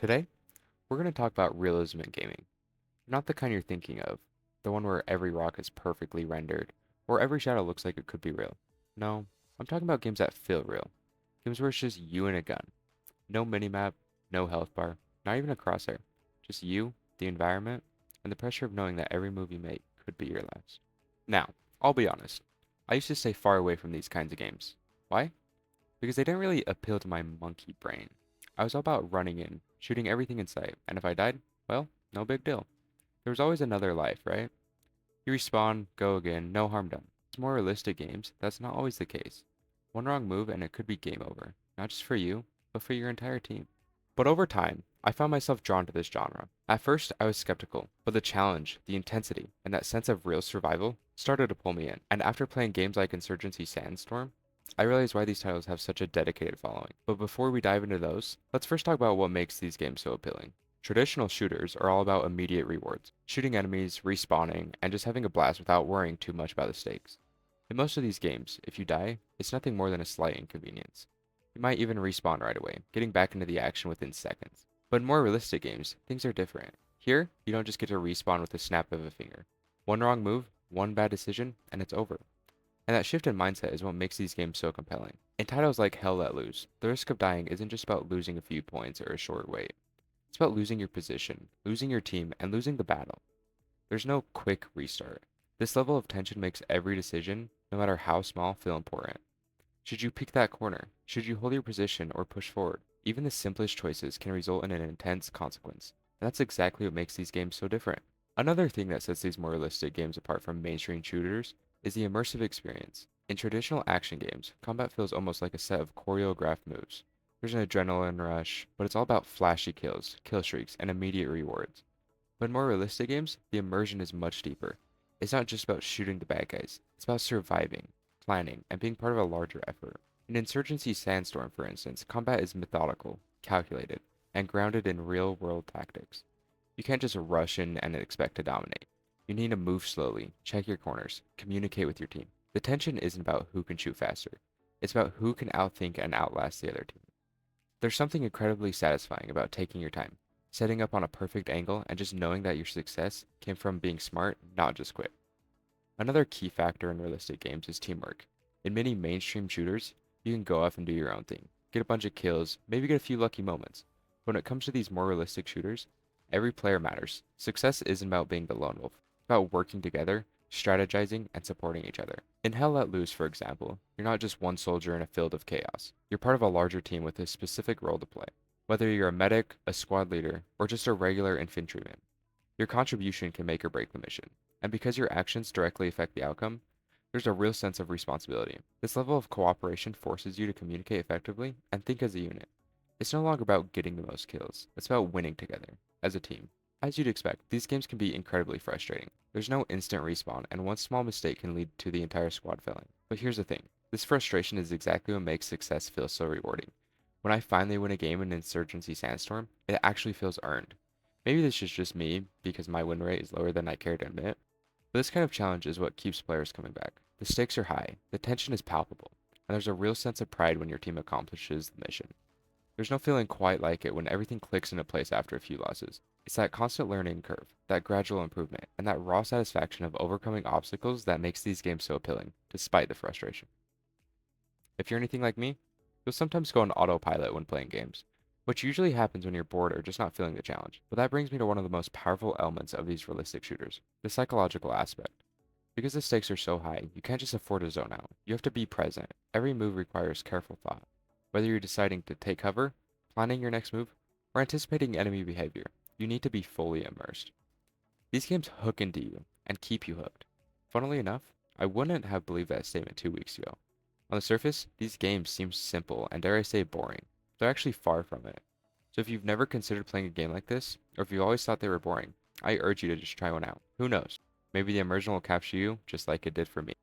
Today, we're going to talk about realism in gaming. Not the kind you're thinking of, the one where every rock is perfectly rendered, or every shadow looks like it could be real. No, I'm talking about games that feel real. Games where it's just you and a gun. No minimap, no health bar, not even a crosshair. Just you, the environment, and the pressure of knowing that every move you make could be your last. Now, I'll be honest. I used to stay far away from these kinds of games. Why? Because they didn't really appeal to my monkey brain. I was all about running in, shooting everything in sight, and if I died, well, no big deal. There was always another life, right? You respawn, go again, no harm done. It's more realistic games, that's not always the case. One wrong move and it could be game over, not just for you, but for your entire team. But over time, I found myself drawn to this genre. At first, I was skeptical, but the challenge, the intensity, and that sense of real survival started to pull me in. And after playing games like Insurgency Sandstorm, I realized why these titles have such a dedicated following. But before we dive into those, let's first talk about what makes these games so appealing. Traditional shooters are all about immediate rewards, shooting enemies, respawning, and just having a blast without worrying too much about the stakes. In most of these games, if you die, it's nothing more than a slight inconvenience. You might even respawn right away, getting back into the action within seconds. But in more realistic games, things are different. Here, you don't just get to respawn with a snap of a finger. One wrong move, one bad decision, and it's over. And that shift in mindset is what makes these games so compelling. In titles like Hell Let Loose, the risk of dying isn't just about losing a few points or a short wait. It's about losing your position, losing your team, and losing the battle. There's no quick restart. This level of tension makes every decision, no matter how small, feel important. Should you pick that corner? Should you hold your position or push forward? Even the simplest choices can result in an intense consequence. And that's exactly what makes these games so different. Another thing that sets these more realistic games apart from mainstream shooters is the immersive experience. In traditional action games, combat feels almost like a set of choreographed moves. There's an adrenaline rush, but it's all about flashy kills, kill streaks, and immediate rewards. But in more realistic games, the immersion is much deeper. It's not just about shooting the bad guys, it's about surviving, planning, and being part of a larger effort. In Insurgency Sandstorm, for instance, combat is methodical, calculated, and grounded in real-world tactics. You can't just rush in and expect to dominate. You need to move slowly, check your corners, communicate with your team. The tension isn't about who can shoot faster. It's about who can outthink and outlast the other team. There's something incredibly satisfying about taking your time, setting up on a perfect angle, and just knowing that your success came from being smart, not just quick. Another key factor in realistic games is teamwork. In many mainstream shooters, you can go off and do your own thing, get a bunch of kills, maybe get a few lucky moments. But when it comes to these more realistic shooters, every player matters. Success isn't about being the lone wolf. It's about working together, strategizing, and supporting each other. In Hell Let Loose, for example, you're not just one soldier in a field of chaos. You're part of a larger team with a specific role to play. Whether you're a medic, a squad leader, or just a regular infantryman, your contribution can make or break the mission. And because your actions directly affect the outcome, there's a real sense of responsibility. This level of cooperation forces you to communicate effectively and think as a unit. It's no longer about getting the most kills, it's about winning together, as a team. As you'd expect, these games can be incredibly frustrating. There's no instant respawn, and one small mistake can lead to the entire squad failing. But here's the thing, this frustration is exactly what makes success feel so rewarding. When I finally win a game in Insurgency Sandstorm, it actually feels earned. Maybe this is just me, because my win rate is lower than I care to admit, but this kind of challenge is what keeps players coming back. The stakes are high, the tension is palpable, and there's a real sense of pride when your team accomplishes the mission. There's no feeling quite like it when everything clicks into place after a few losses. It's that constant learning curve, that gradual improvement, and that raw satisfaction of overcoming obstacles that makes these games so appealing, despite the frustration. If you're anything like me, you'll sometimes go on autopilot when playing games, which usually happens when you're bored or just not feeling the challenge. But that brings me to one of the most powerful elements of these realistic shooters, the psychological aspect. Because the stakes are so high, you can't just afford to zone out. You have to be present. Every move requires careful thought. Whether you're deciding to take cover, planning your next move, or anticipating enemy behavior, you need to be fully immersed. These games hook into you and keep you hooked. Funnily enough, I wouldn't have believed that statement 2 weeks ago. On the surface, these games seem simple and dare I say boring. They're actually far from it. So if you've never considered playing a game like this, or if you always thought they were boring, I urge you to just try one out. Who knows? Maybe the immersion will capture you just like it did for me.